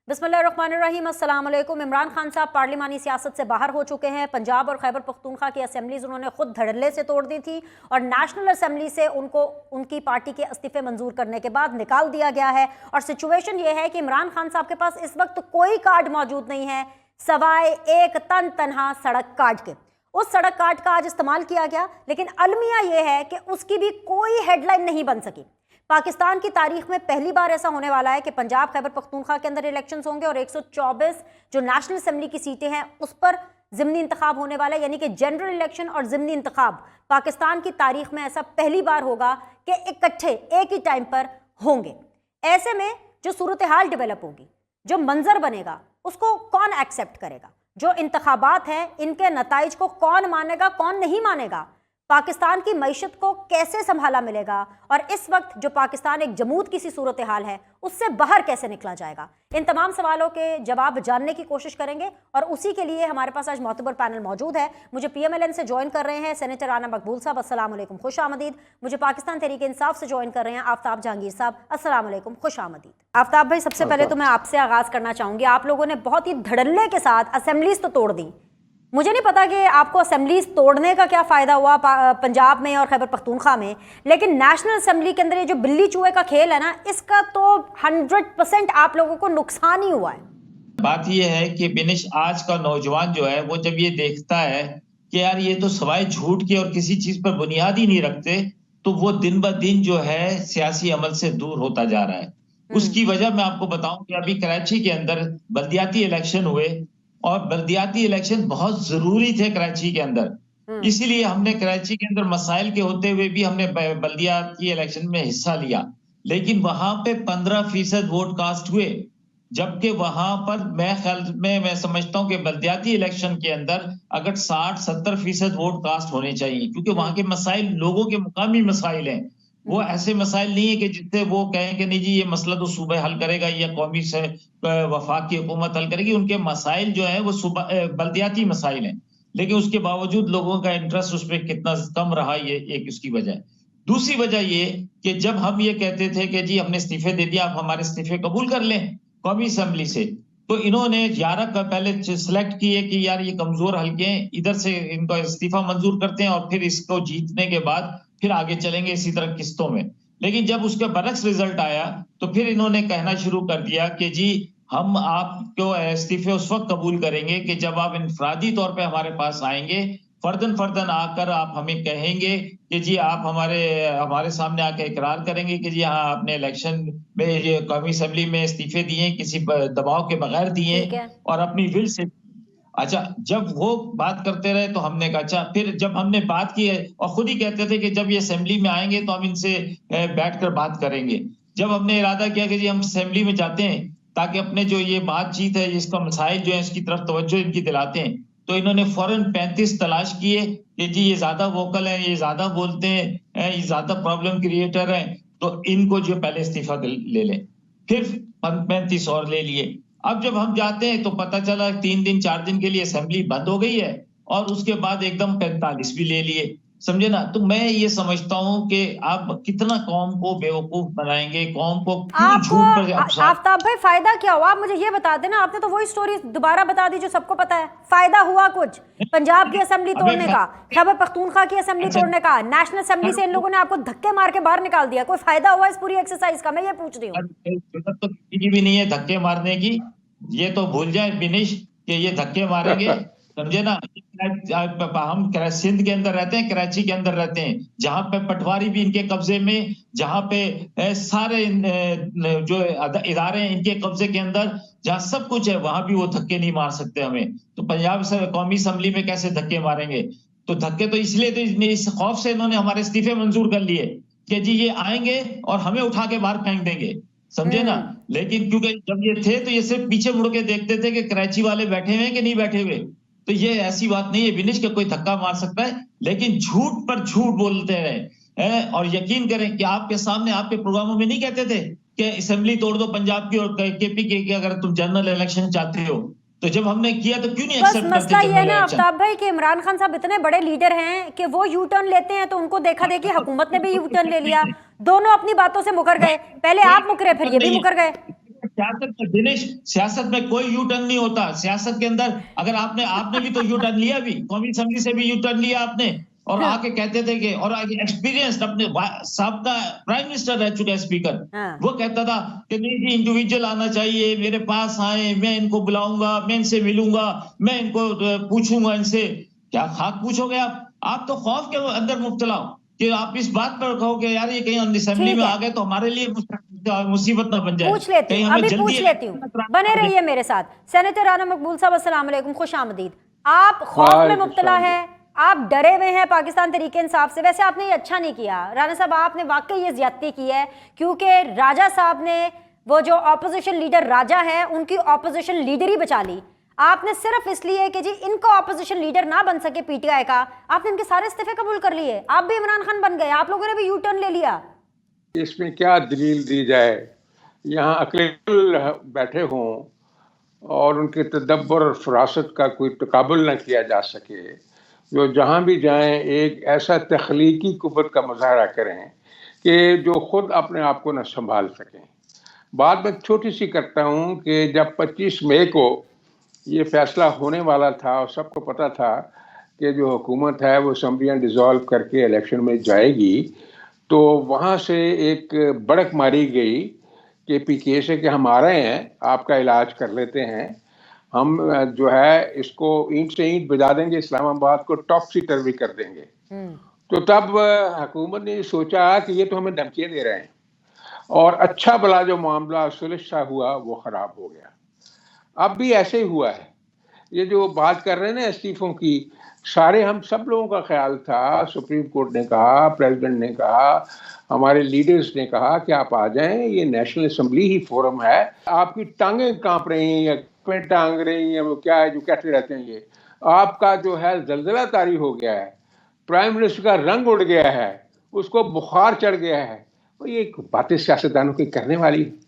बिस्मिल्लाहिर्रहमानिर्रहीम, अस्सलाम वालेकुम। इमरान खान साहब पार्लिमानी सियासत से बाहर हो चुके हैं। पंजाब और खैबर पख्तूनख्वा की असेंबलीज उन्होंने खुद धड़ल्ले से तोड़ दी थी और नेशनल असेंबली से उनको उनकी पार्टी के इस्तीफे मंजूर करने के बाद निकाल दिया गया है। और सिचुएशन ये है कि इमरान खान साहब के पास इस वक्त कोई कार्ड मौजूद नहीं है सवाए एक तनहा सड़क कार्ड के। उस सड़क कार्ड का आज इस्तेमाल किया गया, लेकिन अलमिया यह है कि उसकी भी कोई हेडलाइन नहीं बन सकी। पाकिस्तान की तारीख में पहली बार ऐसा होने वाला है कि पंजाब खैबर पख्तूनख्वा के अंदर इलेक्शंस होंगे और 124 जो नेशनल असेंबली की सीटें हैं उस पर ज़िमनी इंतखाब होने वाला है, यानी कि जनरल इलेक्शन और ज़िमनी इंतखाब पाकिस्तान की तारीख में ऐसा पहली बार होगा कि इकट्ठे एक ही टाइम पर होंगे। ऐसे में जो सूरत हाल डेवलप होगी, जो मंजर बनेगा, उसको कौन एक्सेप्ट करेगा? जो इंतखाबात हैं इनके नताइज को कौन मानेगा, कौन नहीं मानेगा? पाकिस्तान की मईशत को कैसे संभाला मिलेगा? और इस वक्त जो पाकिस्तान एक जमूद की सी सूरत हाल है उससे बाहर कैसे निकला जाएगा? इन तमाम सवालों के जवाब जानने की कोशिश करेंगे और उसी के लिए हमारे पास आज मोतबर पैनल मौजूद है। मुझे PMLN से ज्वाइन कर रहे हैं सेनेटर राना मकबूल साहब, अस्सलाम वालेकुम, खुश आमदीद। मुझे पाकिस्तान तहरीक इंसाफ से ज्वाइन कर रहे हैं आफ्ताब जहांगीर साहब, अस्सलाम वालेकुम, खुश आमदीद। आफ्ताब भाई, सबसे पहले तो मैं आपसे आगाज करना चाहूंगी, आप लोगों ने बहुत ही धड़ल्ले के साथ असेंबलीज तो तोड़ दी। मुझे नहीं पता कि आपको असेंबलीज तोड़ने का क्या फ़ायदा हुआ पंजाब में और खैबर पख्तूनख्वा में, लेकिन नेशनल असेंबली के अंदर ये जो बिल्ली चूहे का खेल है ना, इसका तो 100% आप लोगों को नुकसान ही हुआ है। बात ये है कि बिनिश, आज का नौजवान जो है वो जब ये देखता है कि यार ये तो सवाए झूठ की और किसी चीज पर बुनियाद ही नहीं रखते, तो वो दिन ब दिन जो है सियासी अमल से दूर होता जा रहा है। उसकी वजह मैं आपको बताऊं कि अभी कराची के अंदर बल्दियाती इलेक्शन हुए और बल्दियाती इलेक्शन बहुत जरूरी थे कराची के अंदर। इसीलिए हमने कराची के अंदर मसाइल के होते हुए भी हमने बल्दियाती इलेक्शन में हिस्सा लिया, लेकिन वहां पे 15% वोट कास्ट हुए, जबकि वहां पर मैं समझता हूं कि बल्दियाती इलेक्शन के अंदर अगर 60-70% वोट कास्ट होने चाहिए, क्योंकि वहां के मसाइल लोगों के मुकामी मसाइल हैं। वो ऐसे मसाइल नहीं है कि जिससे वो कहें कि नहीं जी ये मसला तो सूबा हल करेगा या कौमी से वफाक की हुकूमत हल करेगी। उनके मसाइल जो है वो बल्दियाती मसाइल हैं, लेकिन उसके बावजूद लोगों का इंटरेस्ट उस पर कितना कम रहा, ये एक उसकी वजह है। दूसरी वजह ये कि जब हम ये कहते थे कि जी हमने इस्तीफे दे दिया, आप हमारे इस्तीफे कबूल कर लें कौमी असेंबली से, तो इन्होंने 11 का पहले सिलेक्ट किए कि यार ये कमजोर हल्के हैं, इधर से इनको इस्तीफा मंजूर करते हैं और फिर इसको जीतने के बाद फिर आगे चलेंगे इसी तरह किस्तों में। लेकिन जब उसका बरक्स रिजल्ट आया तो फिर इन्होंने कहना शुरू कर दिया कि जी हम आपको इस्तीफे उस वक्त कबूल करेंगे कि जब आप इनफरादी तौर पे हमारे पास आएंगे, फर्दन आकर आप हमें कहेंगे कि जी आप हमारे सामने आके इकरार करेंगे कि जी हाँ आपने इलेक्शन में ये कौमी असेंबली में इस्तीफे दिए, किसी दबाव के बगैर दिए और अपनी विल से। अच्छा, जब वो बात करते रहे तो हमने कहा अच्छा, फिर जब हमने बात की और खुद ही कहते थे कि जब ये असेंबली में आएंगे तो हम इनसे बैठकर बात करेंगे। जब हमने इरादा किया कि जी हम असेंबली में जाते हैं ताकि अपने जो ये बातचीत है, इसका मसाइल जो है इसकी तरफ तवज्जो इनकी दिलाते हैं, तो इन्होंने फौरन 35 तलाश किए कि जी ये ज्यादा वोकल है, ये ज्यादा बोलते हैं, ये ज्यादा प्रॉब्लम क्रिएटर है, तो इनको जो पहले इस्तीफा ले लें। फिर 35 और ले लिए। अब जब हम जाते हैं तो पता चला 3 दिन 4 दिन के लिए असेंबली बंद हो गई है और उसके बाद एकदम 45 भी ले लिए, समझे ना। तो मैं ये समझता हूं कि आप कितना कौम को बेवकूफ बनाएंगे, कौम को क्यों झूठ पर आफ्ताब भाई फायदा क्या हुआ? आप मुझे ये बता देना, आपने तो वही स्टोरी दोबारा बता दी जो सबको पता है। फायदा हुआ कुछ पंजाब की असेंबली तोड़ने का, खैबर पख्तूनख्वा की असेंबली तोड़ने का, नेशनल असेंबली से इन लोगों ने आपको धक्के मार के बाहर निकाल दिया, कोई फायदा हुआ इस पूरी एक्सरसाइज का? मैं ये पूछ रही हूँ। जरूरत तो किसी भी नहीं है धक्के मारने की, ये तो भूल जाए बिनिश कि ये धक्के मारेंगे, समझे ना। हम सिंध के अंदर रहते हैं, कराची के अंदर रहते हैं, जहां पे पटवारी भी इनके कब्जे में, जहां पे सारे जो इदारे हैं इनके कब्जे के अंदर, जहां सब कुछ है, वहां भी वो धक्के नहीं मार सकते हमें। तो पंजाब से कौमी असेंबली में कैसे धक्के मारेंगे? तो धक्के तो इसलिए, तो इस खौफ से इन्होंने हमारे इस्तीफे मंजूर कर लिए कि जी ये आएंगे और हमें उठा के बाहर फेंक देंगे, समझे ना। लेकिन क्योंकि जब ये थे तो ये सिर्फ पीछे मुड़ के देखते थे कि कराची वाले बैठे हुए कि नहीं बैठे हुए। तो ये ऐसी बात नहीं है विनिश के कोई धक्का मार सकता है, लेकिन झूठ पर झूठ बोलते रहे। और यकीन करें कि आपके सामने आपके प्रोग्रामों में नहीं कहते थे कि असेंबली तोड़ दो पंजाब की और केपी की अगर तुम जनरल इलेक्शन चाहते हो। तो जब हमने किया तो क्यों नहीं एक्सेप्ट करते? मसला ये ना आफ्ताब भाई कि इमरान खान साहब इतने बड़े लीडर हैं कि वो यू टर्न लेते हैं तो उनको देखा देखी हुकूमत ने भी यू टर्न ले लिया, दोनों अपनी बातों से मुकर गए। पहले आप मुकरे फिर ये भी मुकर गए। सियासत में दिनेश, सियासत में कोई यू टर्न नहीं होता। सियासत के अंदर अगर आपने भी तो यू टर्न लिया, भी कौमी असेंबली से भी यू टर्न लिया आपने, और आके कहते थे कि, और एक्सपीरियंस अपने साहब का प्राइम मिनिस्टर रह चुका है स्पीकर, वो कहता था कि नहीं जी इंडिविजुअल आना चाहिए, मेरे पास आए, मैं इनको बुलाऊंगा, मैं इनसे मिलूंगा, मैं इनको पूछूंगा इनसे। क्या खाक पूछोगे आप तो खौफ के अंदर मुब्तला हो कि आप इस बात पर कहो कि यार ये कहीं असेंबली में आ गए तो हमारे लिए मुसीबत ना बन जाए। पूछ लेती हूँ, अभी पूछ लेती हूँ, बने रहिए मेरे साथ। सेनेटर राना मकबूल साहब, अस्सलाम वालेकुम, खुश आमदीद। आप खौफ में मुब्तला है, आप डरे हुए हैं पाकिस्तान तरीके इंसाफ से। वैसे आपने ये अच्छा नहीं किया राना साहब, आपने वाकई ये ज्यादती की है, क्योंकि राजा साहब ने वो जो ऑपोजिशन लीडर राजा है उनकी ऑपोजिशन लीडर ही बचा ली। आपने सिर्फ इसलिए कि जी इनको ऑपोजिशन लीडर ना बन सके पीटीआई का, आपने इनके सारे इस्तीफे कबूल कर लिए। आप भी इमरान खान बन गए, आप लोगों ने भी यू टर्न ले लिया। इसमें क्या दलील दी जाए? यहाँ अकेले बैठे हों और उनके तदब्बर और फरासत का कोई तकाबुल न किया जा सके, जो जहाँ भी जाएं एक ऐसा तख्लीकी कुव्वत का मुजाहरा करें कि जो खुद अपने आप को न संभाल सकें। बात मैं छोटी सी करता हूँ कि जब 25 मई को ये फैसला होने वाला था और सबको पता था कि जो हुकूमत है वो असम्बलियाँ डिज़ोल्व करके इलेक्शन में जाएगी, तो वहाँ से एक बड़क मारी गई कि पीके से कि हम आ रहे हैं, आपका इलाज कर लेते हैं, हम जो है इसको ईंट से ईंट बजा देंगे, इस्लामाबाद को टॉपसी टर्वी कर देंगे। तो तब हुकूमत ने सोचा कि ये तो हमें धमकियाँ दे रहे हैं, और अच्छा भला जो मामला सुलह सा हुआ वो ख़राब हो गया। अब भी ऐसे ही हुआ है। ये जो बात कर रहे हैं ना इस्तीफों की, सारे हम सब लोगों का ख्याल था, सुप्रीम कोर्ट ने कहा, प्रेसिडेंट ने कहा, हमारे लीडर्स ने कहा कि आप आ जाएं, ये नेशनल असेंबली ही फोरम है। आपकी टांगें कांप रही हैं या पेट टांग रही हैं, वो क्या है जो कहते रहते हैं, ये आपका जो है जलजला तारी हो गया है, प्राइम मिनिस्टर का रंग उड़ गया है, उसको बुखार चढ़ गया है। तो ये बातें सियासतदानों की करने वाली है।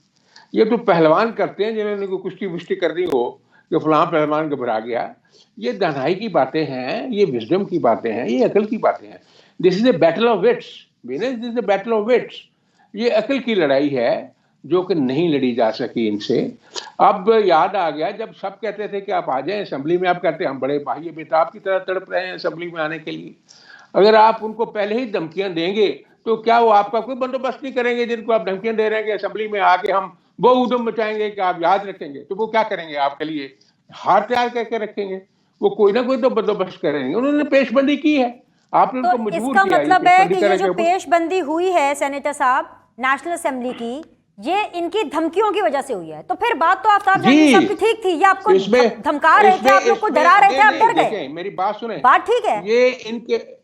ये तो पहलवान करते हैं जिन्होंने कोई कुश्ती वुश्ती करनी हो कि फलां पहलवान घबरा गया। ये दानाई की बातें हैं, ये विजडम की बातें हैं, ये अकल की बातें हैं। This is a battle of wits, this is a battle of wits. ये अकल की लड़ाई है जो कि नहीं लड़ी जा सकी इनसे। अब याद आ गया जब सब कहते थे कि आप आ जाएं असेंबली में, आप कहते हैं हम बड़े बाह्य बेताब की तरह तड़प रहे हैं असेंबली में आने के लिए। अगर आप उनको पहले ही धमकियां देंगे तो क्या वो आपका कोई बंदोबस्त नहीं करेंगे? जिनको आप धमकियां दे रहे हैं कि असेंबली में आके हम वो उधम मचाएंगे कि आप याद रखेंगे, तो वो क्या करेंगे? आपके लिए हार तैयार करके रखेंगे, वो कोई ना कोई तो बंदोबस्त करेंगे। उन्होंने पेशबंदी की है, आपने उनको मजबूर किया। इसका मतलब है कि ये जो पेशबंदी हुई है सेनेटर साहब नेशनल असेंबली की, ये इनकी धमकियों की वजह से हुई है। तो फिर बात तो आफ्ताब जहांगीर साहब की ठीक थी, ये आपको धमका रहे थे, आप लोग को डरा रहे थे, आप डर गए। मेरी बात सुने, बात ठीक है। ये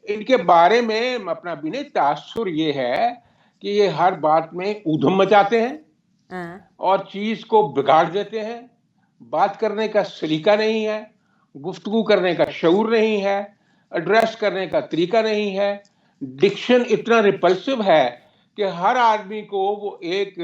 इनके बारे में अपना विनय तासुर ये है कि ये हर बात में ऊधम मचाते हैं और चीज को बिगाड़ देते हैं। बात करने का सलीका नहीं है, गुफ्तगू करने का शऊर नहीं है, एड्रेस करने का तरीका नहीं है। डिक्शन इतना रिपल्सिव है कि हर आदमी को वो एक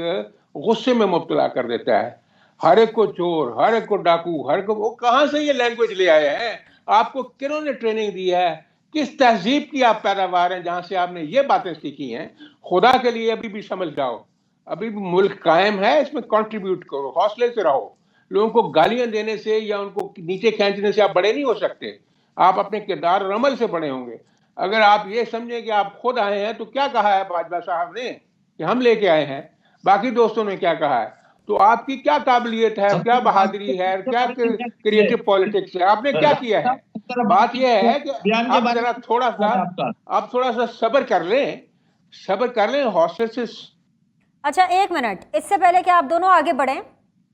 गुस्से में मुब्तला कर देता है। हर एक को चोर, हर एक को डाकू, हर को, वो कहाँ से ये लैंग्वेज ले आए हैं? आपको किन्होंने ट्रेनिंग दी है? किस तहजीब की आप पैदावार हैं जहां से आपने ये बातें सीखी हैं? खुदा के लिए अभी भी समझ जाओ, अभी भी मुल्क कायम है, इसमें कंट्रीब्यूट करो, हौसले से रहो। लोगों को गालियां देने से या उनको नीचे खींचने से आप बड़े नहीं हो सकते। आप अपने किरदार और अमल से बड़े होंगे। अगर आप ये समझें कि आप खुद आए हैं, तो क्या कहा है बाजवा साहब ने कि हम लेके आए हैं, बाकी दोस्तों ने क्या कहा है? तो आपकी क्या काबिलियत है, क्या बहादुरी है, क्या क्रिएटिव पॉलिटिक्स है, आपने क्या किया है? बात यह है कि आप जरा थोड़ा सा सब्र कर लें, हौसले से। अच्छा एक मिनट, इससे पहले कि आप दोनों आगे बढ़ें,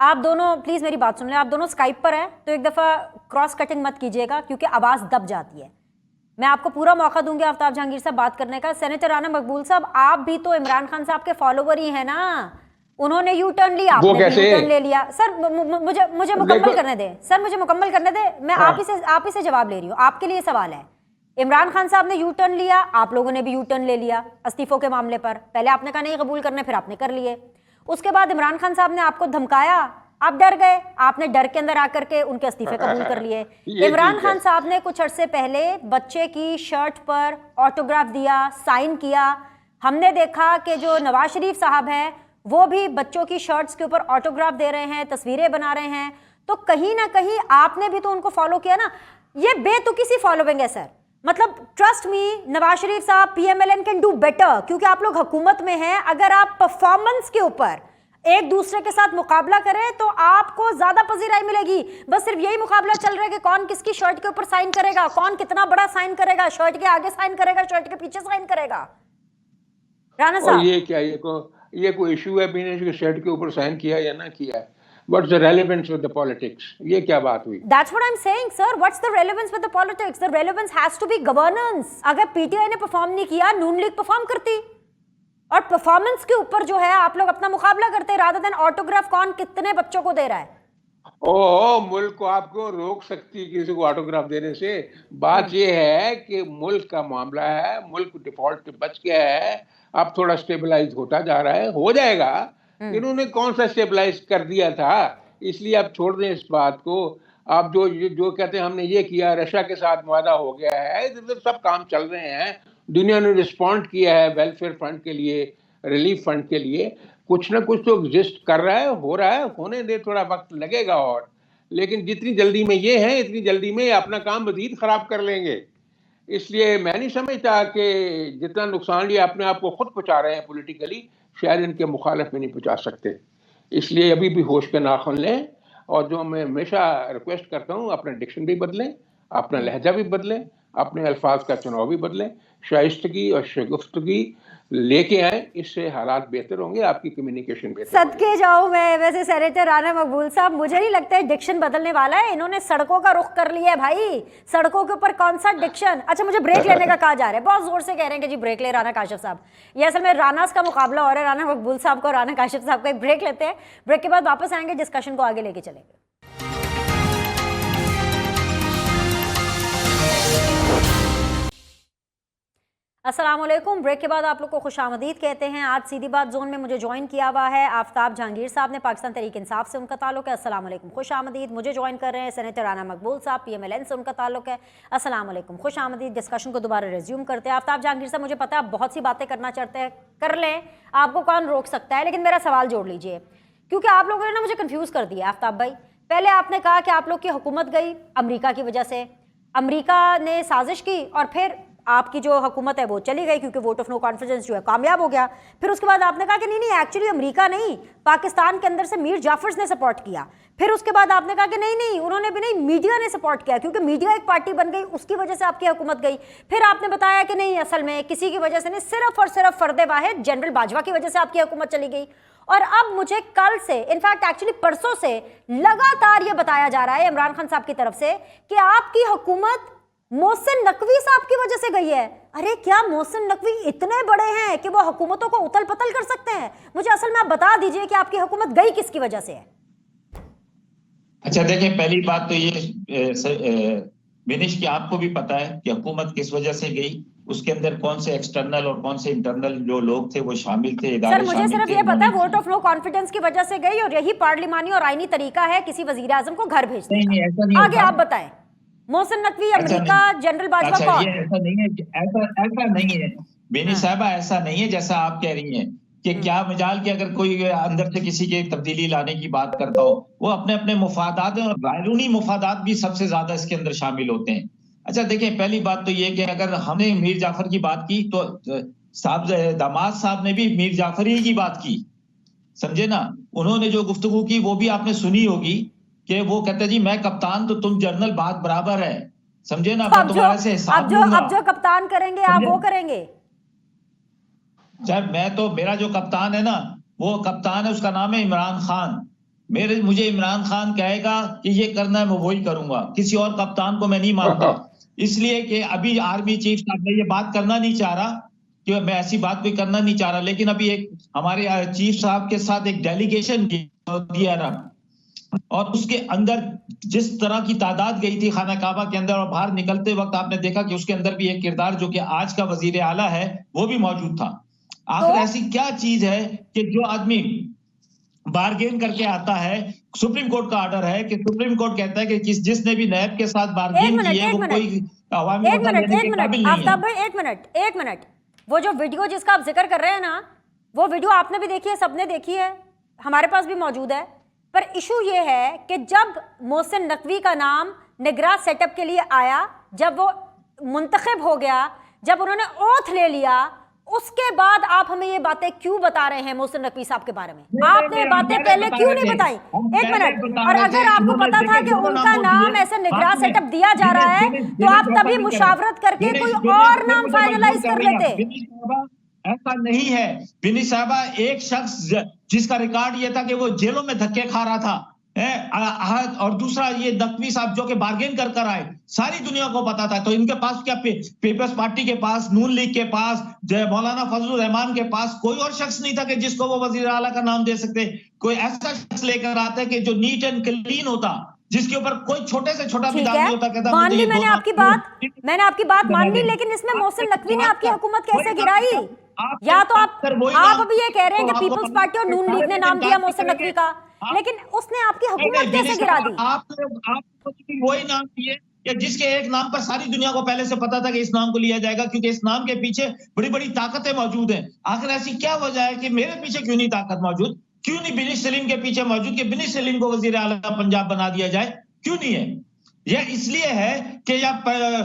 आप दोनों प्लीज मेरी बात सुन लें। आप दोनों स्काइप पर हैं तो एक दफा क्रॉस कटिंग मत कीजिएगा क्योंकि आवाज दब जाती है। मैं आपको पूरा मौका दूंगी आफ्ताब जहांगीर साहब बात करने का। सेनेटर राना मकबूल साहब, आप भी तो इमरान खान साहब के फॉलोवर ही हैं ना, उन्होंने यू टर्न लिया, आपने भी यू टर्न ले लिया। सर मुझे मुकम्मल करने दें, सर मुझे मुकम्मल करने दें, मैं आप ही से जवाब ले रही हूँ। आपके लिए सवाल है, इमरान खान साहब ने यू टर्न लिया, आप लोगों ने भी यू टर्न ले लिया इस्तीफों के मामले पर। पहले आपने कहा नहीं कबूल करने, फिर आपने कर लिए। उसके बाद इमरान खान साहब ने आपको धमकाया, आप डर गए, आपने डर के अंदर आकर के उनके इस्तीफे कबूल कर लिए। इमरान खान साहब ने कुछ अरसे पहले बच्चे की शर्ट पर ऑटोग्राफ दिया, साइन किया। हमने देखा कि जो नवाज शरीफ साहब है वो भी बच्चों की शर्ट्स के ऊपर ऑटोग्राफ दे रहे हैं, तस्वीरें बना रहे हैं। तो कहीं ना कहीं आपने भी तो उनको फॉलो किया ना। ये बेतुकी सी फॉलोइंग है सर। मतलब ट्रस्ट मी, नवाज शरीफ साहब, PMLN कैन डू बेटर, क्योंकि आप लोग हुकूमत में हैं। अगर आप परफॉर्मेंस के ऊपर एक दूसरे के साथ मुकाबला करें तो आपको ज्यादा पजीराई मिलेगी। बस सिर्फ यही मुकाबला चल रहा है कि कौन किसकी शर्ट के ऊपर साइन करेगा, कौन कितना बड़ा साइन करेगा, शर्ट के आगे साइन करेगा, शर्ट के पीछे साइन करेगा। राणा साहब, ये क्या, ये कोई इशू है बिनेश के शर्ट के ऊपर साइन किया या ना किया है? What's the relevance with the politics? ये क्या बात हुई? That's what I'm saying, sir. What's the relevance with the politics? The relevance has to be governance. अगर PTI ने परफॉर्म नहीं किया, नून लीग परफॉर्म करती। और परफॉर्मेंस के ऊपर जो है आप लोग अपना मुकाबला करते, रादर देन ऑटोग्राफ कौन कितने बच्चों को दे रहा है। ओह, मुल्क को आपको रोक सकती है किसी को ऑटोग्राफ देने से? बात ये है कि मुल्क का मामला है, मुल्क डिफॉल्ट से बच गया है, अब थोड़ा स्टेबलाइज होता जा रहा है, हो जाएगा। इन्होंने कौन सा स्टेबलाइज कर दिया था? इसलिए आप छोड़ दें इस बात को। आप जो कहते हैं हमने ये किया, रशिया के साथ वादा हो गया है, इधर सब काम चल रहे हैं। दुनिया ने रिस्पॉन्ड किया है वेलफेयर फंड के लिए, रिलीफ फंड के लिए। कुछ ना कुछ तो एग्जिस्ट कर रहा है, हो रहा है, होने दे, थोड़ा वक्त लगेगा। और लेकिन जितनी जल्दी में ये है, इतनी जल्दी में अपना काम मजीद खराब कर लेंगे। इसलिए मैं नहीं समझता कि जितना नुकसान ये अपने आप को खुद पहुंचा रहे हैं पॉलिटिकली, शायद इनके मुखालिफ में नहीं पहुंचा सकते। इसलिए अभी भी होश के नाखुन लें। और जो मैं हमेशा रिक्वेस्ट करता हूँ, अपना डिक्शन भी बदलें, अपना लहजा भी बदलें, अपने अल्फाज का चुनाव भी बदलें, शाइस्तगी और शगुफ्तगी लेके आए। इससे हालात बेहतर होंगे, आपकी कम्युनिकेशन बेहतर होगी। सदके जाऊं मैं। वैसे सेनेटर राना मकबूल साहब, मुझे नहीं लगता है डिक्शन बदलने वाला है। इन्होंने सड़कों का रुख कर लिया है भाई। सड़कों के ऊपर कौन सा डिक्शन। अच्छा, मुझे ब्रेक लेने का कहा जा रहा है, बहुत जोर से कह रहे हैं कि जी ब्रेक ले राना काशिफ साहब। ये असल में रानास का मुकाबला हो रहा है, राना मकबूल साहब को, राना काशिफ साहब का। एक ब्रेक लेते हैं, ब्रेक के बाद वापस आएंगे, डिस्कशन को आगे लेके चलेंगे। अस्सलाम वालेकुम। ब्रेक के बाद आप लोग को खुशामदीद कहते हैं। आज सीधी बात जोन में मुझे ज्वाइन किया हुआ है आफ्ताब जहांगीर साहब ने, पाकिस्तान तहरीक इंसाफ से उनका ताल्लुक है। अस्सलाम वालेकुम, खुशामदीद। मुझे ज्वाइन कर रहे हैं सेनेटर राना मकबूल साहब, PMLN से उनका ताल्लुक है। अस्सलाम वालेकुम, खुशामदीद। डिस्कशन को दोबारा रिज्यूम करते हैं। आफ्ताब जहांगीर साहब, मुझे पता है आप बहुत सी बातें करना चाहते हैं, कर लें, आपको कौन रोक सकता है, लेकिन मेरा सवाल जोड़ लीजिए, क्योंकि आप लोगों ने ना मुझे कन्फ्यूज़ कर दिया। आफ्ताब भाई, पहले आपने कहा कि आप लोग की हुकूमत गई अमरीका की वजह से, अमरीका ने साजिश की और फिर आपकी जो हुकूमत है वो चली गई क्योंकि वोट ऑफ नो कॉन्फिडेंस जो है कामयाब हो गया। फिर उसके बाद आपने कहा कि नहीं नहीं, एक्चुअली अमेरिका नहीं, पाकिस्तान के अंदर से मीर जाफर्स ने सपोर्ट किया। फिर उसके बाद आपने कहा कि नहीं नहीं, उन्होंने भी नहीं, मीडिया ने सपोर्ट किया, क्योंकि मीडिया एक पार्टी बन गई, उसकी वजह से आपकी हुकूमत गई। फिर आपने बताया कि नहीं, असल में किसी की वजह से नहीं, सिर्फ और सिर्फ फर्दे वाहिद जनरल बाजवा की वजह से आपकी हुकूमत चली गई। और अब मुझे कल से, इनफैक्ट एक्चुअली परसों से लगातार ये बताया जा रहा है इमरान खान साहब की तरफ से कि आपकी हुकूमत मोहसिन नकवी साहब की वजह से गई है। अरे क्या मोहसिन नकवी इतने बड़े हैं कि वो हुकूमतों को उथल पथल कर सकते हैं? मुझे असल में आप बता दीजिए कि आपकी हुकूमत गई किसकी वजह से है। अच्छा देखिए, पहली बात तो ये विनिश कि आपको भी पता है कि हुकूमत किस वजह से गई, उसके अंदर कौन से एक्सटर्नल और कौन से इंटरनल जो लोग थे वो शामिल थे। सर मुझे सिर्फ ये पता है वोट ऑफ नो कॉन्फिडेंस की वजह से गई, और यही पार्लिमानी और आईनी तरीका है किसी वजीर आजम को घर भेजने का। नहीं, ऐसा नहीं आगे आप बताएं। मोहसिन नकवी, अमेरिका, जनरल बाजवा अच्छा, कौन? ये ऐसा नहीं है, ऐसा नहीं है बेनी साहबा, ऐसा नहीं है जैसा आप कह रही हैं कि क्या मजाल कि अगर कोई अंदर से किसी की तब्दीली लाने की बात करता हो, वो अपने अपने मुफादात और बैरूनी मुफादात भी सबसे ज्यादा इसके अंदर शामिल होते हैं। अच्छा देखिए, पहली बात तो ये कि अगर हमने मीर जाफर की बात की तो साहब दामाद साहब ने भी मीर जाफर ही की बात की, समझे ना। उन्होंने जो गुफ्तगू की वो भी आपने सुनी होगी कि वो कहते जी मैं कप्तान तो तुम जनरल बात बराबर है, समझे ना। मैं तुम्हारे से हिसाब लूंगा। अब जो कप्तान करेंगे आप वो करेंगे। जब मैं तो, मेरा जो कप्तान है ना वो कप्तान है, उसका नाम है इमरान खान। मुझे इमरान खान कहेगा कि ये करना है मैं वही करूंगा, किसी और कप्तान को मैं नहीं मानता। इसलिए कि अभी आर्मी चीफ साहब ने ये बात करना नहीं चाह रहा, कि मैं ऐसी बात कोई करना नहीं चाह रहा, लेकिन अभी एक हमारे चीफ साहब के साथ एक डेलीगेशन दिया ना, और उसके अंदर जिस तरह की तादाद गई थी खाना काबा के अंदर, और बाहर निकलते वक्त आपने देखा कि उसके अंदर भी एक किरदार जो कि आज का वजीर आला है वो भी मौजूद था। आखिर ऐसी क्या चीज है कि जो आदमी बार्गेन करके आता है, सुप्रीम कोर्ट का ऑर्डर है कि सुप्रीम कोर्ट कहता है कि जिसने भी नैब के साथ बार्गेन की है वो कोई अवामी वोट लेने के काबिल नहीं है। आफ्ताब भाई एक मिनट, वो जो वीडियो जिसका आप जिक्र कर रहे हैं ना, वो वीडियो आपने भी देखी है, सबने देखी है, हमारे पास भी मौजूद है। पर इशू ये है कि जब मोहसिन नकवी का नाम निगरान सेटअप के लिए आया, जब वो मुंतखब हो गया, जब उन्होंने ओथ ले लिया, उसके बाद आप हमें ये बातें क्यों बता रहे हैं मोहसिन नकवी साहब के बारे में? आपने ये बातें पहले क्यों नहीं बताई? एक मिनट। और अगर आपको पता था कि उनका नाम ऐसे निगरान सेटअप दिया जा रहा है, तो आप तभी मुशावरत करके कोई और नाम फाइनलाइज कर लेते। ऐसा नहीं है। बिनी साहबा एक शख्स जिसका रिकॉर्ड ये था कि वो जेलों में धक्के खा रहा था, और दूसरा ये नकवी साहब जो कि बार्गेन कर कर आए, सारी दुनिया को पता था। तो इनके पास क्या पीपल्स पार्टी के पास, नून लीग के पास, मौलाना फजलुर रहमान के पास कोई और शख्स नहीं था कि जिसको वो वजीर आला का नाम दे सकते। कोई ऐसा शख्स लेकर आता है कि जो नीट एंड क्लीन होता, जिसके ऊपर कोई छोटे से छोटा भी दाग नहीं होता। कहता मान ली मैंने आपकी बात मान ली, लेकिन इसमें मोहसिन नकवी ने आपकी हुकूमत कैसे गिराई? या तो आप अभी ये कह रहे हैं कि पीपल्स पार्टी और नून लीग ने नाम दिया मोहसिन नकवी का, लेकिन उसने आपकी हुकूमत कैसे गिरा दी? आपने वही नाम दिए कि जिसके एक नाम पर सारी दुनिया को पहले से पता था कि इस नाम को लिया जाएगा, क्योंकि इस नाम के पीछे बड़ी बड़ी ताकतें मौजूद हैं। आखिर ऐसी क्या वजह है कि मेरे पीछे क्यों नहीं ताकत मौजूद? क्यों नहीं बिनी सलीम के पीछे मौजूद कि बिनी सलीम को वजीर आला पंजाब बना दिया जाए? क्यों नहीं है? यह इसलिए है कि या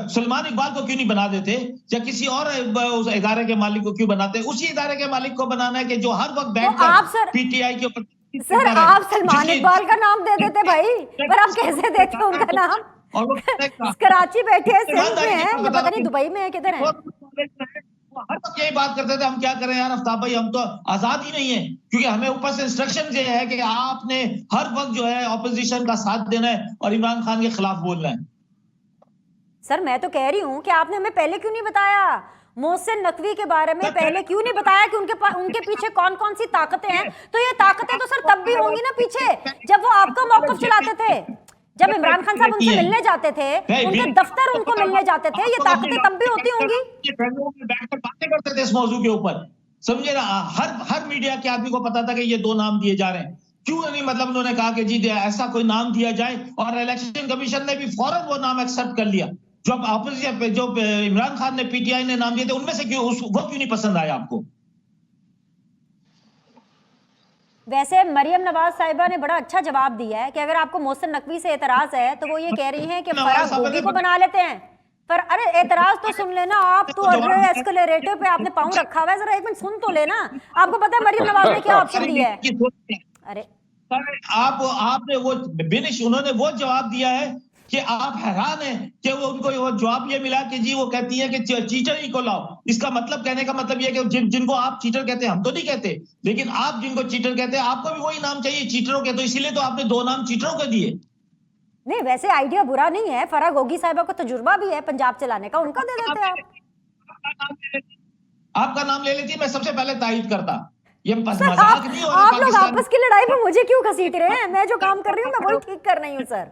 सलमान इकबाल को क्यों नहीं बना देते, या किसी और उस इदारे के मालिक को क्यों बनाते? उसी इदारे के मालिक को बनाना है कि जो हर वक्त बैठकर पीटीआई के ऊपर। सर आप सलमान इकबाल का नाम दे देते भाई, पर आप कैसे देते उनका नाम? और वो कराची बैठे हैं, सिंध में है, या पता नहीं दुबई में है, किधर है? हर वक्त यही बात करते थे, हम क्या करें यार आफ्ताब भाई, हम तो आजाद ही नहीं है, क्योंकि हमें ऊपर से इंस्ट्रक्शन ये है कि आपने हर वक्त जो है ऑपोजिशन का साथ देना है और इमरान खान के खिलाफ बोलना है। सर मैं तो कह रही हूँ कि आपने हमें पहले क्यों नहीं बताया मोहसिन नकवी के बारे में? पहले क्यों नहीं बताया कि उनके पीछे कौन कौन सी ताकतें हैं? तो ये ताकतें तो सर तब भी होंगी ना पीछे, जब वो आपका मौकफ चलाते थे, जब इमरान खान साहब उनसे मिलने जाते थे, उनके दफ्तर उनको मिलने जाते थे, ये ताकतें तब भी होती होंगी। बैठकर बातें करते थे इस मौजू के ऊपर, समझे ना? हर मीडिया के आदमी को पता था कि ये दो नाम दिए जा रहे हैं। क्यों नहीं, मतलब उन्होंने कहा कि जी ऐसा कोई नाम दिया जाए, और इलेक्शन कमीशन ने भी फौरन वो नाम एक्सेप्ट कर लिया। जो ऑपोजिशन पे जो इमरान खान ने, पीटीआई ने नाम दिए थे, उनमें से क्यों वो क्यों नहीं पसंद आया आपको? वैसे मरियम नवाज साहिबा ने बड़ा अच्छा जवाब दिया है कि अगर आपको मोहसिन नकवी से एतराज है तो वो ये कह रही हैं कि फराह गोगी को बना लेते हैं। पर अरे एतराज तो सुन लेना, आप तो एस्केलेरेटर पे आपने पाँव रखा हुआ है, जरा एक मिनट सुन तो लेना। आपको पता है मरियम नवाज ने क्या ऑप्शन दिया है? अरे आपने वो बिनिश, उन्होंने वो जवाब दिया है कि आप हैरान हैं कि वो उनको वो जवाब ये मिला कि जी वो कहती है कि चीटर ही को लाओ। इसका मतलब, कहने का मतलब ये कि जिनको आप चीटर कहते हैं, हम तो नहीं कहते, लेकिन आप जिनको चीटर कहते हैं, आपको भी वही नाम चाहिए चीटरों के, तो इसीलिए तो आपने दो नाम चीटरों के दिए। नहीं, वैसे आइडिया बुरा नहीं है, फराह गोगी साहिबा को तजुर्बा भी है पंजाब चलाने का, उनका दे देते हैं आप। आपका नाम ले लेती, मैं सबसे पहले तारीफ करता। ये मजाक नहीं हो रहा। आप लोग आपस की लड़ाई में मुझे क्यों घसीट रहे हैं? मैं जो काम कर रही हूँ मैं वही ठीक कर रही हूँ सर।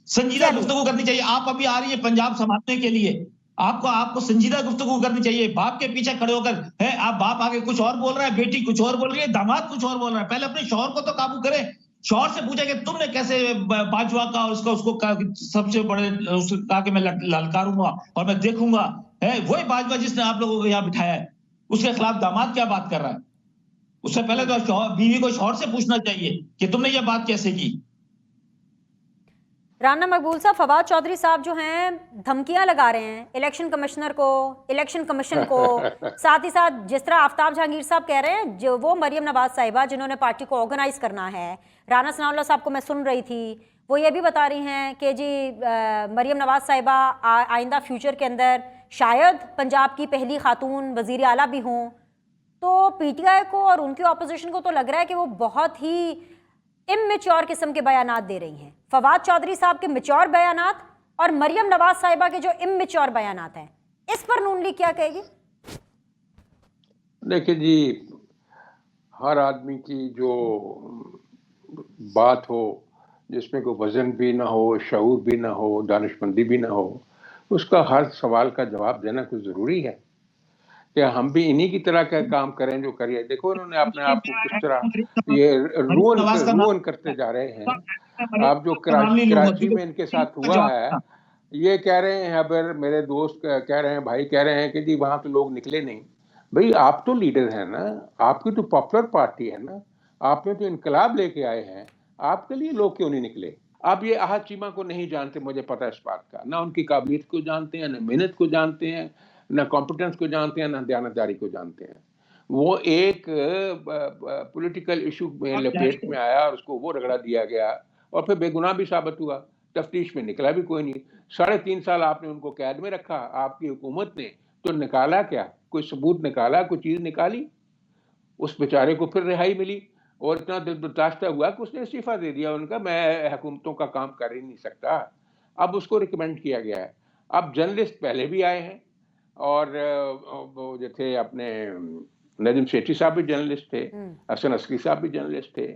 संजीदा गुफ्तगू करनी चाहिए। आप अभी आ रही है पंजाब संभालने के लिए, आपको संजीदा गुफ्तगू करनी चाहिए। बाप के पीछे खड़े होकर है, आप बाप आगे कुछ और बोल रहा है, बेटी कुछ और बोल रही है, दामाद कुछ और बोल रहा है। पहले अपने शौहर को तो काबू करें। शौहर से पूछा कि तुमने कैसे बाजवा का उसको सबसे बड़े कहा कि मैं ललकारूंगा और मैं देखूंगा, है वही बाजवा जिसने आप लोगों को यहाँ बिठाया है, उसके खिलाफ दामाद क्या बात कर रहा है? उससे पहले तो बीवी को शौहर से पूछना चाहिए कि तुमने ये बात कैसे की। राना मकबूल साहब, फवाद चौधरी साहब जो हैं धमकियां लगा रहे हैं इलेक्शन कमिश्नर को, इलेक्शन कमीशन को, साथ ही साथ जिस तरह आफ्ताब जहांगीर साहब कह रहे हैं, जो वो मरियम नवाज साहिबा जिन्होंने पार्टी को ऑर्गेनाइज करना है, राना सनाउल्लाह साहब को मैं सुन रही थी, वो ये भी बता रही हैं कि जी मरियम नवाज साहिबा आइंदा फ्यूचर के अंदर शायद पंजाब की पहली खातून वजीर आला भी हों। तो पीटीआई को और उनकी ऑपोजिशन को तो लग रहा है कि वो बहुत ही इमेच्योर किस्म के बयानात दे रही हैं। फवाद चौधरी साहब के मैच्योर बयानात और मरियम नवाज साहिबा के जो इमेच्योर बयानात हैं, इस पर नून लीग क्या कहेगी? देखिए जी, हर आदमी की जो बात हो, जिसमें कोई वजन भी ना हो, शऊर भी ना हो, दानिशमंदी भी ना हो, उसका हर सवाल का जवाब देना कुछ जरूरी है। क्या हम भी इन्हीं की तरह का काम करें जो करिए? देखो उन्होंने अपने आप को किस तरह ये रुइन करते जा रहे हैं। आप जो कराची में इनके साथ हुआ है, ये कह रहे हैं, अगर मेरे दोस्त कह रहे हैं, भाई कह रहे हैं कि जी वहां तो लोग निकले नहीं, भाई आप तो लीडर हैं ना, आपकी तो पॉपुलर पार्टी है ना, आपने तो इनकलाब लेके आए हैं, आपके लिए लोग क्यों नहीं निकले? आप ये आहत चीमा को नहीं जानते, मुझे पता है इस बात का, ना उनकी काबिलियत को जानते हैं, ना मेहनत को जानते हैं, ना कॉम्पिटेंस को जानते हैं, ना दयानतदारी को जानते हैं। वो एक पॉलिटिकल इशू में लपेट में आया और उसको वो रगड़ा दिया गया और फिर बेगुनाह भी साबित हुआ, तफ्तीश में निकला भी कोई नहीं। 3.5 साल आपने उनको कैद में रखा, आपकी हुकूमत ने, तो निकाला क्या? कोई सबूत निकाला, कोई चीज निकाली? उस बेचारे को फिर रिहाई मिली और इतना दिल बर्दाश्ता हुआ कि उसने इस्तीफा दे दिया उनका, मैं हुकूमतों का काम कर ही नहीं सकता। अब उसको रिकमेंड किया गया है। अब जर्नलिस्ट पहले भी आए हैं और वो जो थे अपने नजीम सेठी साहब भी जर्नलिस्ट थे, हसन अस्करी साहब भी जर्नलिस्ट थे,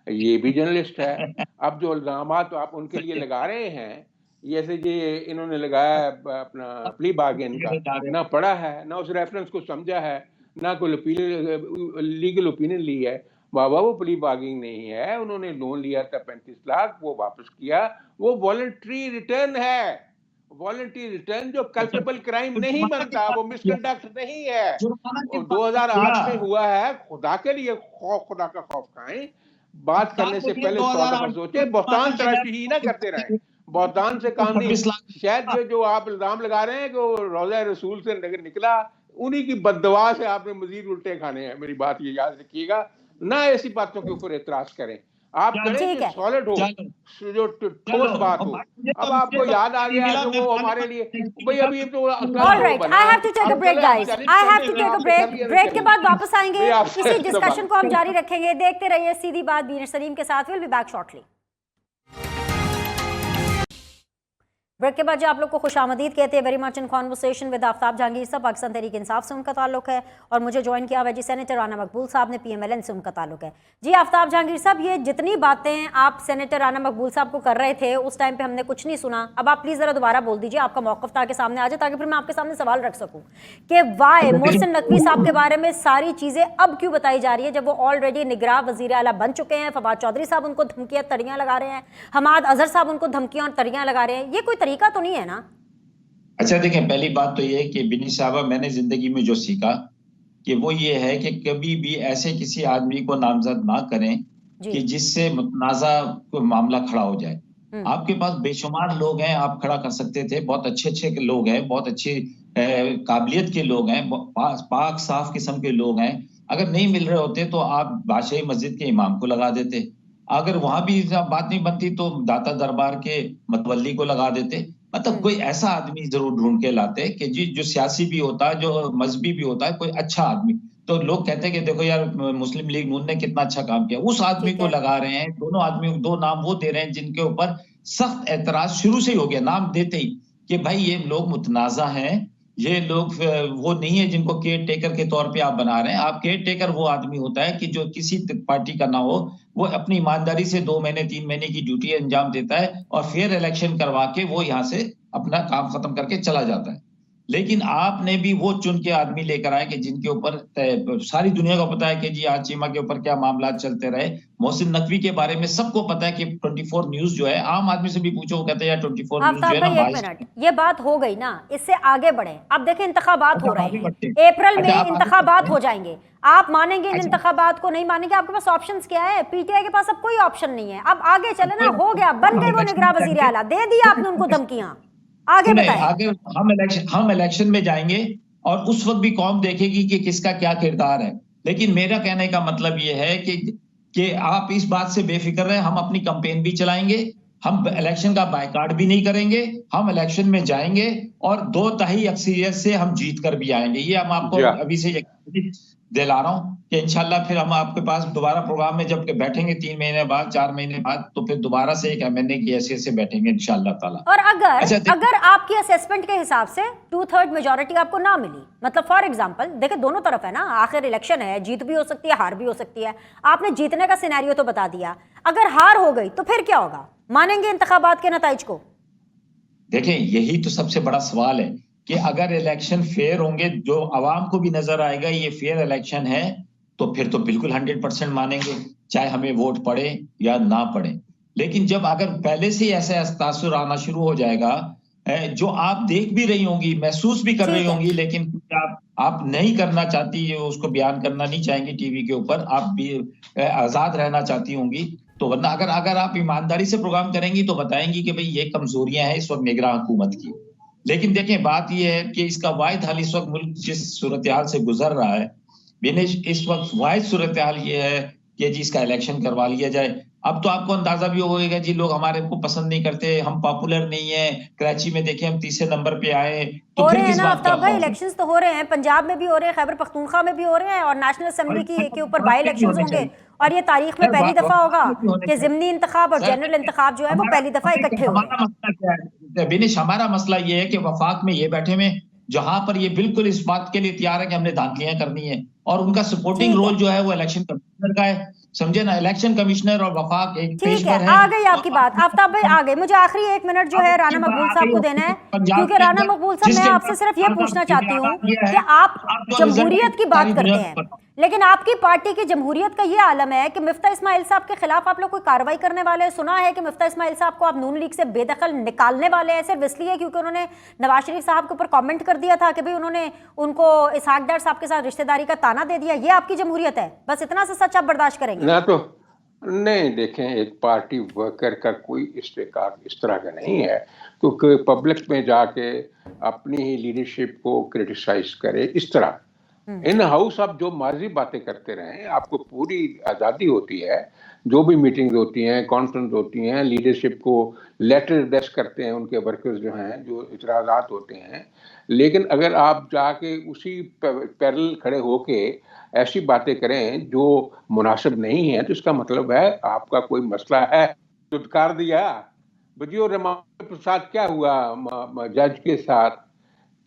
ये भी जर्नलिस्ट है। अब जो इल्जामात आप उनके लिए लगा रहे हैं, जैसे ये इन्होंने लगाया अपना प्ली बार्गेन का, ना पढ़ा है, ना उस रेफरेंस को समझा है, ना कोई लीगल ओपिनियन ली है। बाबा वो प्ली बार्गेनिंग नहीं है, उन्होंने लोन लिया था 35 लाख, वो वापस किया, वो वॉलंटरी रिटर्न है। वॉलंटरी रिटर्न जो कल्पेबल क्राइम नहीं बनता, वो मिसकंडक्ट नहीं है। 2008 में हुआ है, खुदा के लिए खुदा का खौफ खाएं, बात करने से पहले 100 दफा सोचे, बहुतान तराशी ही ना करते रहे। बहुतान से काम नहीं, शायद जो आप इल्जाम लगा रहे हैं कि वो रोजा रसूल से निकला, उन्हीं की बददुआ से आपने मजीद उल्टे खाने हैं। मेरी बात ये याद रखिएगा, ना ऐसी बातों के ऊपर एतराज करें, आप करें कि सॉलिड हो, जो ठोस बात हो। अब आपको याद आ गया कि वो हमारे लिए भाई अभी तो alright, I have to take a break guys, I have to take a break. Break के बाद वापस आएंगे, इसी डिस्कशन को हम जारी रखेंगे। देखते रहिए सीधी बात बीर सलीम के साथ। Will be back shortly. Break के बाद जो आप लोग को खुशामदीद कहते हैं, very much in conversation with Aftab Jahangir साहब, पाकिस्तान तहरीक इंसाफ से उनका ताल्लुक है, और मुझे ज्वाइन किया हुआ जी सेनेटर राना मकबूल साहब ने, PMLN से उनका ताल्लुक है। जी आफ्ताब जहांगीर साहब, ये जितनी बातें आप सेनेटर राना मकबूल साहब को कर रहे थे उस टाइम पे हमने कुछ नहीं सुना। अब आप प्लीज़ ज़रा दोबारा बोल दीजिए, आपका मौक़िफ़ ताकि सामने आ जाए, ताकि फिर मैं आपके सामने सवाल रख सकूँ कि वाई मोहसिन नकवी साहब के बारे में सारी चीज़ें अब क्यों बताई जा रही है, जब वो ऑलरेडी निगरां वज़ीर आला बन चुके हैं। फवाद चौधरी साहब उनको धमकियाँ तड़ियाँ लगा रहे हैं, हमाद अजहर साहब उनको धमकियाँ और तड़ियाँ लगा रहे हैं। ये कोई तरीका तो नहीं है ना? अच्छा देखें, पहली बात तो ये है कि बिनी साहबा, मैंने जिंदगी में जो सीखा कि वो ये है कि कभी भी ऐसे किसी आदमी को नामजद ना करें कि जिससे मुतनाज़ा कोई मामला खड़ा हो जाए। आपके पास बेशुमार लोग हैं, आप खड़ा कर सकते थे, बहुत अच्छे अच्छे लोग हैं, बहुत अच्छी काबिलियत के लोग हैं, पाक साफ किस्म के लोग हैं। अगर नहीं मिल रहे होते तो आप बादशाही मस्जिद के इमाम को लगा देते, अगर वहां भी बात नहीं बनती तो दाता दरबार के मतवल्ली को लगा देते। मतलब कोई ऐसा आदमी जरूर ढूंढ के लाते कि जी जो सियासी भी होता है, जो मजहबी भी होता है, कोई अच्छा आदमी। तो लोग कहते हैं कि देखो यार मुस्लिम लीग नून ने कितना अच्छा काम किया, उस आदमी को लगा रहे हैं। दोनों आदमी, दो नाम वो दे रहे हैं जिनके ऊपर सख्त एतराज शुरू से ही हो गया, नाम देते ही, कि भाई ये लोग मुतनाजा हैं, ये लोग वो नहीं है जिनको केयर टेकर के तौर पे आप बना रहे हैं। आप केयर टेकर वो आदमी होता है कि जो किसी पार्टी का ना हो, वो अपनी ईमानदारी से 2 महीने 3 महीने की ड्यूटी अंजाम देता है और फेयर इलेक्शन करवा के वो यहाँ से अपना काम खत्म करके चला जाता है। लेकिन आपने भी वो चुन के आदमी लेकर आए कि जिनके ऊपर सारी दुनिया को पता है कि जी आज चीमा के ऊपर क्या मामला चलते रहे। मोहसिन नकवी के बारे में सबको पता है कि 24 न्यूज जो है, आम आदमी से भी पूछो, वो कहते हैं यार 24 न्यूज जो है ना। एक मिनट, ये बात हो गई ना, इससे आगे बढ़े। अब देखें इंतखाबात हो रहे हैं, अप्रैल में इंतखाबात हो जाएंगे। आप मानेंगे इन इंतखाबात को, नहीं मानेंगे? आपके पास ऑप्शंस क्या है? पीटीआई के पास अब कोई ऑप्शन नहीं है। अब आगे चले ना, हो गया, बन गए वो निगरां वजीर आला, दे दिया आपने उनको धमकियां। आगे बताएं। आगे हम इलेक्शन में जाएंगे और उस वक्त भी कौम देखेगी कि किसका क्या किरदार है। लेकिन मेरा कहने का मतलब ये है कि आप इस बात से बेफिक्र रहे, हम अपनी कैंपेन भी चलाएंगे, हम इलेक्शन का बायकॉट भी नहीं करेंगे, हम इलेक्शन में जाएंगे और 2/3 अक्सरियत से हम जीत कर भी आएंगे। ये हम आपको अभी से दिला रहा हूं कि इंशाल्लाह फिर हम आपके पास दोबारा प्रोग्राम में जब बैठेंगे 3 महीने बाद, 4 महीने बाद, तो फिर दोबारा से एक MNA की हैसियत से बैठेंगे इंशाल्लाह ताला। और अगर आपकी असेसमेंट के हिसाब से 2/3 मेजॉरिटी आपको ना मिली, मतलब फॉर एग्जांपल देखिए दोनों तरफ है ना, आखिर इलेक्शन है, जीत भी हो सकती है, हार भी हो सकती है। आपने जीतने का सिनेरियो तो बता दिया, अगर हार हो गई तो फिर क्या होगा? मानेंगे इंतखाबात के नतीजे को? देखें, यही तो सबसे बड़ा सवाल है कि अगर इलेक्शन फेयर होंगे, जो अवाम को भी नजर आएगा ये फेयर इलेक्शन है, तो फिर तो बिल्कुल 100% मानेंगे, चाहे हमें वोट पड़े या ना पड़े। लेकिन जब अगर पहले से ही ऐसा तासुर आना शुरू हो जाएगा, जो आप देख भी रही होंगी, महसूस भी कर रही होंगी, लेकिन आप नहीं करना चाहती, ये उसको बयान करना नहीं चाहेंगी टीवी के ऊपर, आप भी आजाद रहना चाहती होंगी, तो वरना अगर अगर आप ईमानदारी से प्रोग्राम करेंगी तो बताएंगी कि भाई ये कमजोरियां हैं इस वक्त निगरान हुकूमत की। लेकिन देखें, बात ये है कि इसका वाहिद हल इस वक्त मुल्क जिस सूरत हाल से गुजर रहा है विनेश, इस वक्त वाहिद सूरत हाल ये है कि जी इसका इलेक्शन करवा लिया जाए। अब तो आपको अंदाजा भी होगा जी, लोग हमारे को पसंद नहीं करते, हम पॉपुलर नहीं है, कराची में देखें हम तीसरे नंबर पे आए, तो हो फिर रहे हैं किस ना बात का आफ्ताब भाई, खौफ है? इलेक्शंस तो हो रहे हैं, पंजाब में भी हो रहे हैं, खैबर पख्तूनख्वा में भी हो रहे हैं, और नेशनल असेंबली के ऊपर बाई इलेक्शंस होंगे, और ये तारीख में पहली दफा होगा कि जिमनी इंतखाब और जनरल इंतखाब जो है वो पहली दफा इकट्ठे हो रहे हैं। हमारा मसला क्या है बिनिश, हमारा मसला ये है कि वफाक में ये बैठे हुए जहां पर ये बिल्कुल इस बात के लिए तैयार है कि हमने धांधलियां करनी है, और उनका सपोर्टिंग ठीक है, रोल जो है वो इलेक्शन कमिश्नर का है, समझे ना? इलेक्शन कमिश्नर और वफाक एक ठीक है, पेशवर है। आ गई आपकी बात आफ्ताब भाई, आ गई। मुझे आखिरी 1 मिनट जो है राना मकबूल साहब को देना है, पंजाब क्योंकि के राना अंदर मकबूल साहब, मैं जिसके आपसे सिर्फ ये पूछना चाहती हूँ किया कि है, आप अब तो जमहूरियत की बात सारी करते दुनिया हैं, को पता। लेकिन आपकी पार्टी की जमहूरियत का ये आलम है कि मिफ्ता इस्माइल साहब के खिलाफ आप लोग कोई कार्रवाई करने वाले हैं। सुना है कि मिफ्ता इस्माइल साहब को आप नून लीग से बेदखल निकालने वाले हैं, सिर्फ इसलिए क्योंकि उन्होंने नवाज शरीफ साहब के ऊपर कमेंट कर दिया था कि भाई उन्होंने उनको इसहाक डार साहब के साथ रिश्तेदारी का ताना दे दिया। ये आपकी जमहूरियत है? बस इतना सा सच आप बर्दाश्त करेंगे? ना तो नहीं, देखें, एक पार्टी वर्कर का कोई इस्तेकार इस तरह का नहीं है क्योंकि पब्लिक में जाके अपनी ही लीडरशिप को क्रिटिसाइज करे इस तरह। इन हाउस आप जो मर्जी बातें करते रहें, आपको पूरी आज़ादी होती है, जो भी मीटिंग्स होती हैं, कॉन्फ्रेंस होती हैं, लीडरशिप को लेटर एड्रेस करते हैं उनके वर्कर्स जो हैं, जो इतराज़ात होते हैं। लेकिन अगर आप जाके उसी पैरेलल खड़े होके ऐसी बातें करें जो मुनासिब नहीं है, तो इसका मतलब है आपका कोई मसला है। दुत्कार दिया बजियो रमाकांत प्रसाद, क्या हुआ जज के साथ,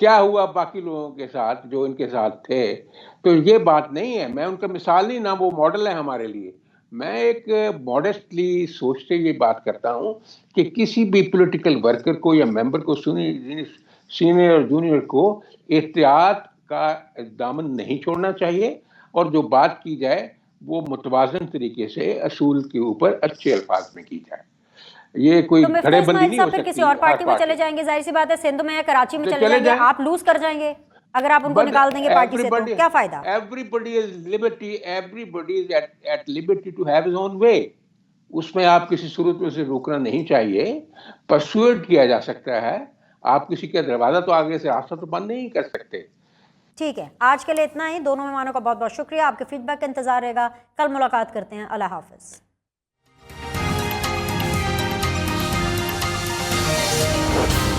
क्या हुआ बाकी लोगों के साथ जो इनके साथ थे? तो ये बात नहीं है, मैं उनका मिसाल नहीं ना, वो मॉडल है हमारे लिए। मैं एक मॉडेस्टली सोचते हुए बात करता हूँ कि किसी भी पॉलिटिकल वर्कर को या मेंबर को, सीनियर और जूनियर को एहतियात का दामन नहीं छोड़ना चाहिए, और जो बात की जाए वो मुतवाज़न तरीके से असूल के ऊपर अच्छे अल्फाज में की जाए। ये कोई तो मिफ्ता घड़ेबंदी इस्माइल नहीं साहब हो फिर सकती किसी और हर पार्टी में पार्टी। चले जाएंगे, जाहिर सी बात है, सिंध में या कराची में तो चले चले जाएंगे, जाएं। आप लूज कर जाएंगे अगर आप उनको निकाल देंगे पार्टी से, तो क्या फायदा? everybody is liberty, everybody is at liberty to have his own way. उसमें आप किसी सूरत में से रोकना नहीं चाहिए, परसुएट किया जा सकता है। आप किसी का दरवाजा तो आगे से रास्ता तो बंद नहीं कर सकते। ठीक है, आज के लिए इतना ही। दोनों मेहमानों का बहुत बहुत शुक्रिया, आपके फीडबैक का इंतजार रहेगा। कल मुलाकात करते हैं। अल्लाह हाफिज।